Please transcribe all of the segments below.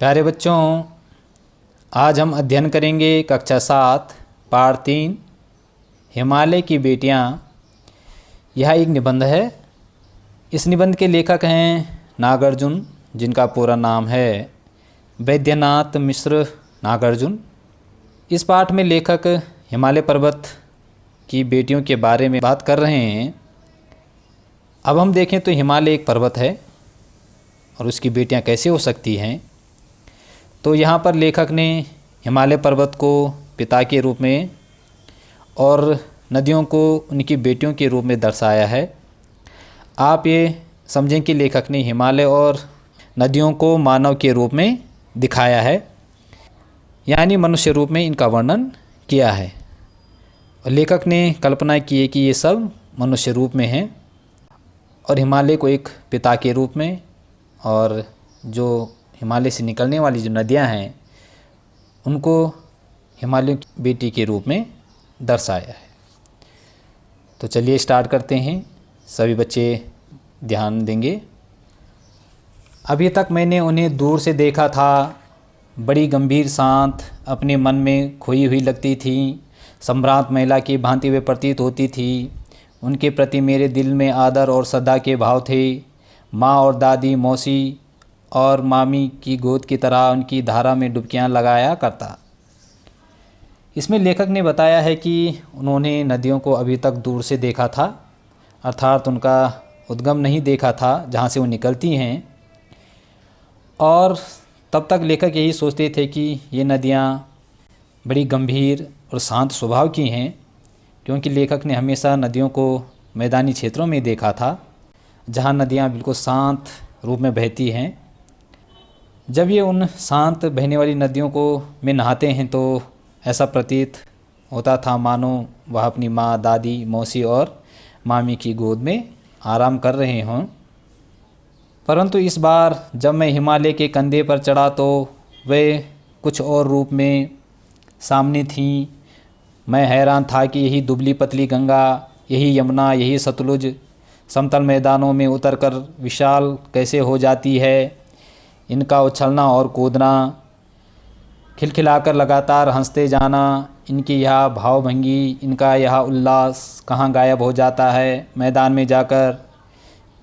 प्यारे बच्चों, आज हम अध्ययन करेंगे कक्षा 7 पाठ 3 हिमालय की बेटियां। यह एक निबंध है। इस निबंध के लेखक हैं नागार्जुन, जिनका पूरा नाम है वैद्यनाथ मिश्र नागार्जुन। इस पाठ में लेखक हिमालय पर्वत की बेटियों के बारे में बात कर रहे हैं। अब हम देखें तो हिमालय एक पर्वत है और उसकी बेटियां कैसे हो सकती हैं। तो यहाँ पर लेखक ने हिमालय पर्वत को पिता के रूप में और नदियों को उनकी बेटियों के रूप में दर्शाया है। आप ये समझें कि लेखक ने हिमालय और नदियों को मानव के रूप में दिखाया है, यानी मनुष्य रूप में इनका वर्णन किया है। और लेखक ने कल्पना की है कि ये सब मनुष्य रूप में हैं और हिमालय को एक पिता के रूप में, और जो हिमालय से निकलने वाली जो नदियां हैं उनको हिमालय की बेटी के रूप में दर्शाया है। तो चलिए स्टार्ट करते हैं। सभी बच्चे ध्यान देंगे। अभी तक मैंने उन्हें दूर से देखा था, बड़ी गंभीर शांत, अपने मन में खोई हुई लगती थी, सम्राट महिला की भांति वे प्रतीत होती थी। उनके प्रति मेरे दिल में आदर और श्रद्धा के भाव थे। माँ और दादी, मौसी और मामी की गोद की तरह उनकी धारा में डुबकियां लगाया करता। इसमें लेखक ने बताया है कि उन्होंने नदियों को अभी तक दूर से देखा था, अर्थात उनका उद्गम नहीं देखा था जहाँ से वो निकलती हैं। और तब तक लेखक यही सोचते थे कि ये नदियाँ बड़ी गंभीर और शांत स्वभाव की हैं, क्योंकि लेखक ने हमेशा नदियों को मैदानी क्षेत्रों में देखा था जहाँ नदियाँ बिल्कुल शांत रूप में बहती हैं। जब ये उन शांत बहने वाली नदियों को में नहाते हैं तो ऐसा प्रतीत होता था मानो वह अपनी माँ, दादी, मौसी और मामी की गोद में आराम कर रहे हों। परंतु इस बार जब मैं हिमालय के कंधे पर चढ़ा तो वे कुछ और रूप में सामने थीं। मैं हैरान था कि यही दुबली पतली गंगा, यही यमुना, यही सतलुज समतल मैदानों में उतरकर विशाल कैसे हो जाती है। इनका उछलना और कूदना, खिलखिलाकर लगातार हंसते जाना, इनकी यह भावभंगी, इनका यह उल्लास कहाँ गायब हो जाता है। मैदान में जाकर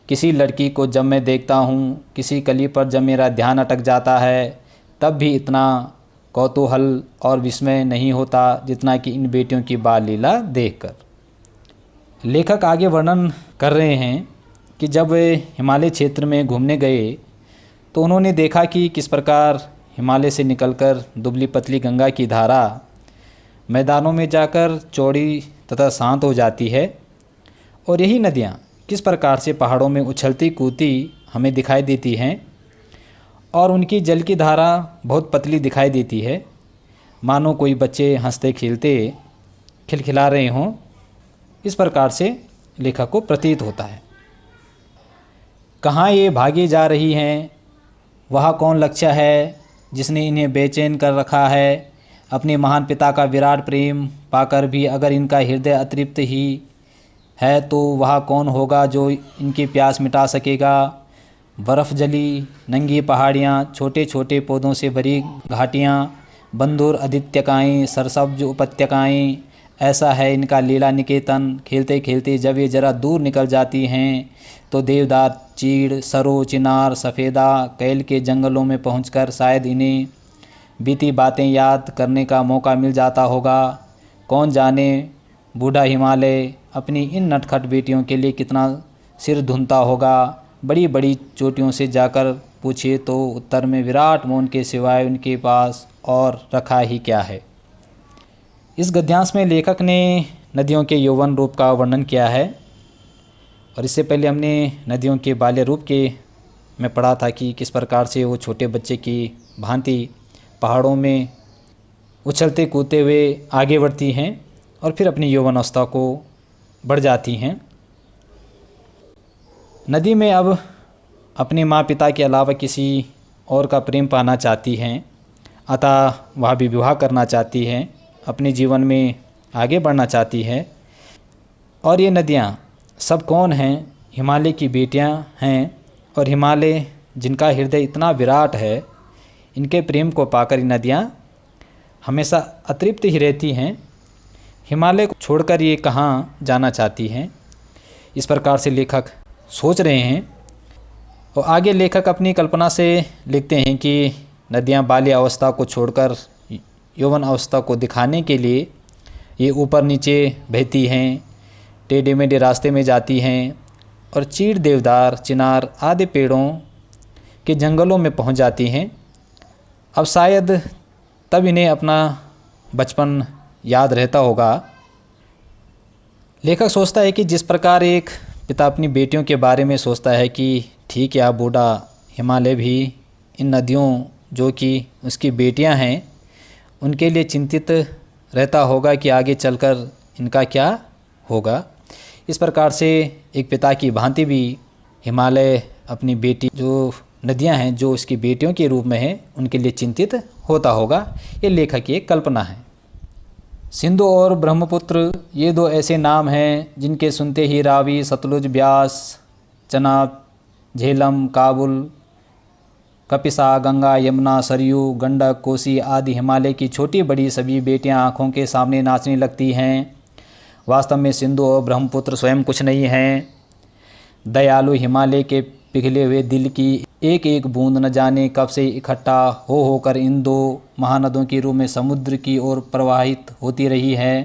किसी लड़की को जब मैं देखता हूँ, किसी कली पर जब मेरा ध्यान अटक जाता है, तब भी इतना कौतूहल और विस्मय नहीं होता जितना कि इन बेटियों की बाल लीला देखकर। लेखक आगे वर्णन कर रहे हैं कि जब वे हिमालय क्षेत्र में घूमने गए तो उन्होंने देखा कि किस प्रकार हिमालय से निकलकर दुबली पतली गंगा की धारा मैदानों में जाकर चौड़ी तथा शांत हो जाती है, और यही नदियाँ किस प्रकार से पहाड़ों में उछलती कूदती हमें दिखाई देती हैं, और उनकी जल की धारा बहुत पतली दिखाई देती है, मानो कोई बच्चे हंसते खेलते खिलखिला रहे हों। इस प्रकार से लेखक को प्रतीत होता है। कहाँ ये भागी जा रही हैं, वह कौन लक्ष्य है जिसने इन्हें बेचैन कर रखा है। अपने महान पिता का विराट प्रेम पाकर भी अगर इनका हृदय अतृप्त ही है तो वह कौन होगा जो इनकी प्यास मिटा सकेगा। बर्फ़ जली नंगी पहाड़ियाँ, छोटे छोटे पौधों से भरी घाटियाँ, बंधुर अधित्यकाएँ, सरसब्ज उपत्यकाएँ, ऐसा है इनका लीला निकेतन। खेलते खेलते जब ये ज़रा दूर निकल जाती हैं तो देवदार, चीड़, सरो, चिनार, सफ़ेदा, कैल के जंगलों में पहुंचकर शायद इन्हें बीती बातें याद करने का मौका मिल जाता होगा। कौन जाने बूढ़ा हिमालय अपनी इन नटखट बेटियों के लिए कितना सिर धुनता होगा। बड़ी बड़ी चोटियों से जाकर पूछिए तो उत्तर में विराट मौन के सिवाय उनके पास और रखा ही क्या है। इस गद्यांश में लेखक ने नदियों के यौवन रूप का वर्णन किया है, और इससे पहले हमने नदियों के बाल्य रूप के में पढ़ा था कि किस प्रकार से वो छोटे बच्चे की भांति पहाड़ों में उछलते कूदते हुए आगे बढ़ती हैं और फिर अपनी यौवन अवस्था को बढ़ जाती हैं। नदी में अब अपने माँ पिता के अलावा किसी और का प्रेम पाना चाहती हैं, अतः वह भी विवाह करना चाहती हैं, अपने जीवन में आगे बढ़ना चाहती है। और ये नदियाँ सब कौन हैं? हिमालय की बेटियाँ हैं। और हिमालय जिनका हृदय इतना विराट है, इनके प्रेम को पाकर ये नदियाँ हमेशा अतृप्त ही रहती हैं। हिमालय को छोड़कर ये कहाँ जाना चाहती हैं, इस प्रकार से लेखक सोच रहे हैं। और आगे लेखक अपनी कल्पना से लिखते हैं कि नदियाँ बाल्य अवस्था को छोड़कर यौवन अवस्था को दिखाने के लिए ये ऊपर नीचे बहती हैं, टेढ़े मेढ़े रास्ते में जाती हैं और चीड़, देवदार, चिनार आदि पेड़ों के जंगलों में पहुंच जाती हैं। अब शायद तब इन्हें अपना बचपन याद रहता होगा। लेखक सोचता है कि जिस प्रकार एक पिता अपनी बेटियों के बारे में सोचता है कि ठीक या बूढ़ा हिमालय भी इन नदियों जो कि उसकी बेटियां हैं उनके लिए चिंतित रहता होगा कि आगे चलकर इनका क्या होगा। इस प्रकार से एक पिता की भांति भी हिमालय अपनी बेटी जो नदियां हैं जो उसकी बेटियों के रूप में हैं उनके लिए चिंतित होता होगा। ये लेखक की एक कल्पना है। सिंधु और ब्रह्मपुत्र ये दो ऐसे नाम हैं जिनके सुनते ही रावी, सतलुज, ब्यास, चनाब, झेलम, काबुल, कपिसा, गंगा, यमुना, सरयू, गंडक, कोसी आदि हिमालय की छोटी बड़ी सभी बेटियां आँखों के सामने नाचने लगती हैं। वास्तव में सिंधु और ब्रह्मपुत्र स्वयं कुछ नहीं हैं। दयालु हिमालय के पिघले हुए दिल की एक एक बूंद न जाने कब से इकट्ठा हो होकर इन दो महानदों के रूप में समुद्र की ओर प्रवाहित होती रही है।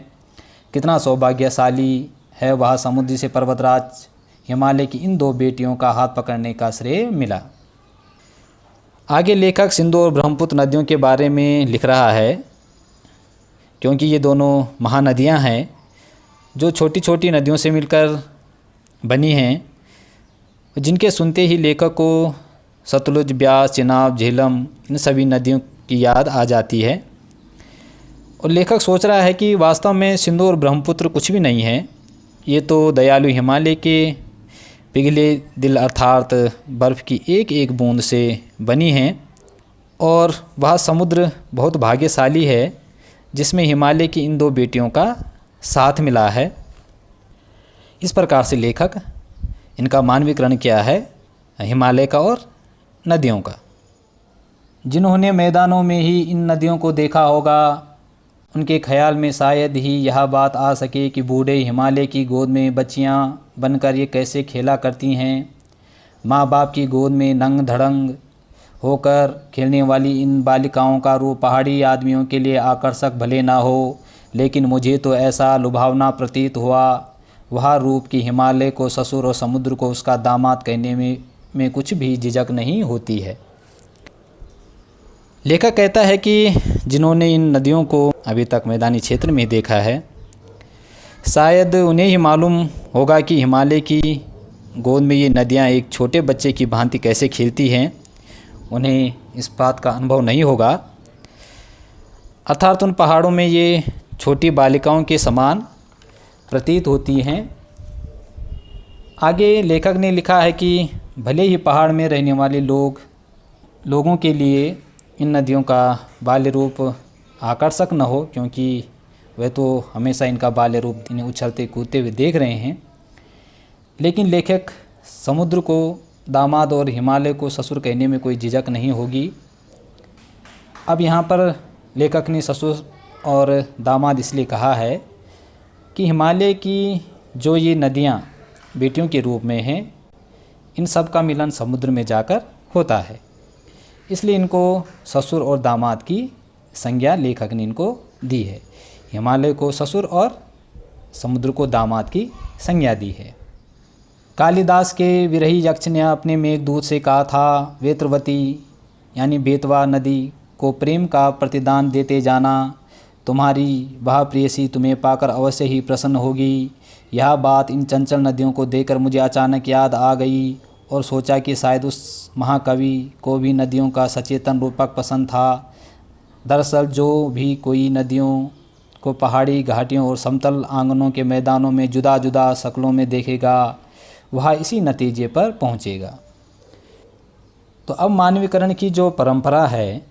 कितना सौभाग्यशाली है वह समुद्र जिसे पर्वतराज हिमालय की इन दो बेटियों का हाथ पकड़ने का श्रेय मिला। आगे लेखक सिंधु और ब्रह्मपुत्र नदियों के बारे में लिख रहा है क्योंकि ये दोनों महानदियाँ हैं जो छोटी छोटी नदियों से मिलकर बनी हैं, जिनके सुनते ही लेखक को सतलुज, ब्यास, चिनाब, झेलम इन सभी नदियों की याद आ जाती है। और लेखक सोच रहा है कि वास्तव में सिंधु और ब्रह्मपुत्र कुछ भी नहीं है, ये तो दयालु हिमालय के पिघले दिल अर्थात बर्फ़ की एक एक बूंद से बनी हैं। और वह समुद्र बहुत भाग्यशाली है जिसमें हिमालय की इन दो बेटियों का साथ मिला है। इस प्रकार से लेखक इनका मानवीकरण किया है हिमालय का और नदियों का। जिन्होंने मैदानों में ही इन नदियों को देखा होगा उनके ख्याल में शायद ही यह बात आ सके कि बूढ़े हिमालय की गोद में बच्चियां बनकर ये कैसे खेला करती हैं। माँ बाप की गोद में नंग धड़ंग होकर खेलने वाली इन बालिकाओं का रूप पहाड़ी आदमियों के लिए आकर्षक भले ना हो, लेकिन मुझे तो ऐसा लुभावना प्रतीत हुआ वह रूप कि हिमालय को ससुर और समुद्र को उसका दामाद कहने में कुछ भी झिझक नहीं होती है। लेखक कहता है कि जिन्होंने इन नदियों को अभी तक मैदानी क्षेत्र में देखा है शायद उन्हें ही मालूम होगा कि हिमालय की गोद में ये नदियाँ एक छोटे बच्चे की भांति कैसे खेलती हैं। उन्हें इस बात का अनुभव नहीं होगा, अर्थात उन पहाड़ों में ये छोटी बालिकाओं के समान प्रतीत होती हैं। आगे लेखक ने लिखा है कि भले ही पहाड़ में रहने वाले लोगों के लिए इन नदियों का बाल्य रूप आकर्षक न हो, क्योंकि वह तो हमेशा इनका बाल्य रूप इन्हें उछलते कूदते हुए देख रहे हैं, लेकिन लेखक समुद्र को दामाद और हिमालय को ससुर कहने में कोई झिझक नहीं होगी। अब यहाँ पर लेखक ने ससुर और दामाद इसलिए कहा है कि हिमालय की जो ये नदियाँ बेटियों के रूप में हैं इन सब का मिलन समुद्र में जाकर होता है, इसलिए इनको ससुर और दामाद की संज्ञा लेखक ने इनको दी है। हिमालय को ससुर और समुद्र को दामाद की संज्ञा दी है। कालिदास के विरही यक्ष ने अपने मेघदूत से कहा था, वेत्रवती यानी बेतवा नदी को प्रेम का प्रतिदान देते जाना, तुम्हारी वह प्रेयसी तुम्हें पाकर अवश्य ही प्रसन्न होगी। यह बात इन चंचल नदियों को देखकर मुझे अचानक याद आ गई और सोचा कि शायद उस महाकवि को भी नदियों का सचेतन रूपक पसंद था। दरअसल जो भी कोई नदियों को पहाड़ी घाटियों और समतल आंगनों के मैदानों में जुदा जुदा शक्लों में देखेगा वह इसी नतीजे पर पहुंचेगा। तो अब मानवीकरण की जो परंपरा है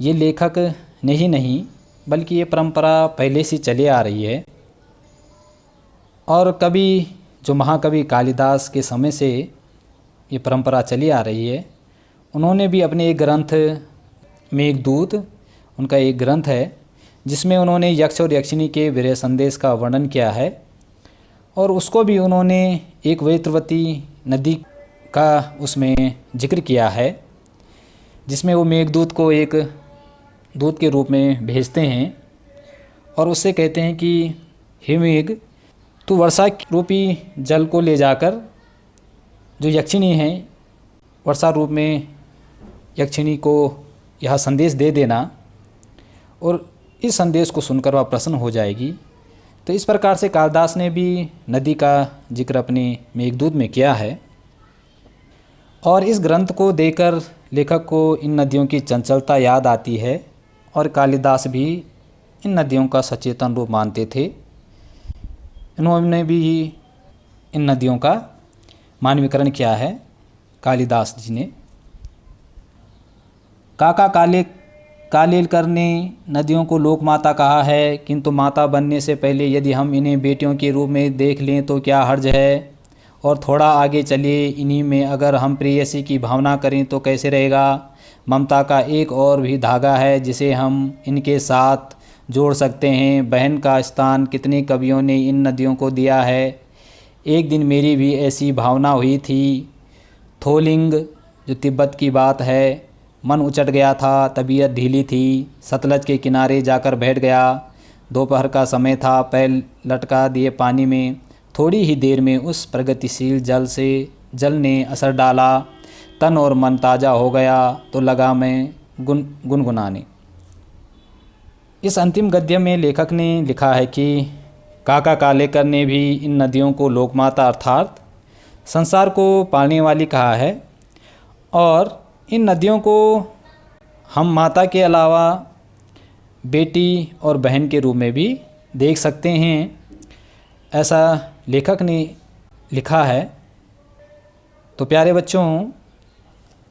ये लेखक ने ही नहीं बल्कि ये परंपरा पहले से चली आ रही है, और कवि जो महाकवि कालिदास के समय से ये परंपरा चली आ रही है, उन्होंने भी अपने एक ग्रंथ मेघदूत उनका एक ग्रंथ है जिसमें उन्होंने यक्ष और यक्षिणी के विरह संदेश का वर्णन किया है, और उसको भी उन्होंने एक वेत्रवती नदी का उसमें जिक्र किया है, जिसमें वो मेघदूत को एक दूत के रूप में भेजते हैं और उससे कहते हैं कि हे मेघ, तू वर्षा रूपी जल को ले जाकर जो यक्षिणी हैं, वर्षा रूप में यक्षिणी को यह संदेश दे देना, और इस संदेश को सुनकर वह प्रसन्न हो जाएगी। तो इस प्रकार से कालिदास ने भी नदी का जिक्र अपने मेघदूत में किया है, और इस ग्रंथ को देखकर लेखक को इन नदियों की चंचलता याद आती है, और कालिदास भी इन नदियों का सचेतन रूप मानते थे। इन्होंने भी इन नदियों का मानवीकरण किया है कालिदास जी ने। काका कालेलकर ने नदियों को लोक माता कहा है, किंतु माता बनने से पहले यदि हम इन्हें बेटियों के रूप में देख लें तो क्या हर्ज है, और थोड़ा आगे चलिए, इन्हीं में अगर हम प्रेयसी की भावना करें तो कैसे रहेगा। ममता का एक और भी धागा है जिसे हम इनके साथ जोड़ सकते हैं। बहन का स्थान कितने कवियों ने इन नदियों को दिया है। एक दिन मेरी भी ऐसी भावना हुई थी। थोलिंग जो तिब्बत की बात है, मन उचट गया था, तबीयत ढीली थी, सतलज के किनारे जाकर बैठ गया। दोपहर का समय था, पैर लटका दिए पानी में। थोड़ी ही देर में उस प्रगतिशील जल ने असर डाला, तन और मन ताज़ा हो गया, तो लगा मैं गुनगुनाने। इस अंतिम गद्य में लेखक ने लिखा है कि काका कालेकर ने भी इन नदियों को लोकमाता अर्थात संसार को पालने वाली कहा है, और इन नदियों को हम माता के अलावा बेटी और बहन के रूप में भी देख सकते हैं, ऐसा लेखक ने लिखा है। तो प्यारे बच्चों,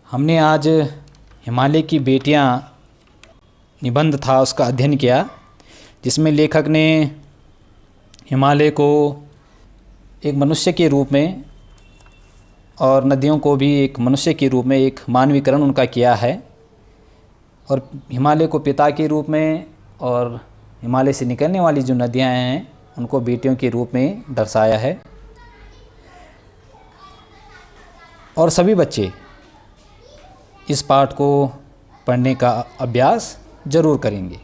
हमने आज हिमालय की बेटियां निबंध था उसका अध्ययन किया, जिसमें लेखक ने हिमालय को एक मनुष्य के रूप में और नदियों को भी एक मनुष्य के रूप में एक मानवीकरण उनका किया है, और हिमालय को पिता के रूप में और हिमालय से निकलने वाली जो नदियां हैं उनको बेटियों के रूप में दर्शाया है। और सभी बच्चे इस पाठ को पढ़ने का अभ्यास ज़रूर करेंगे।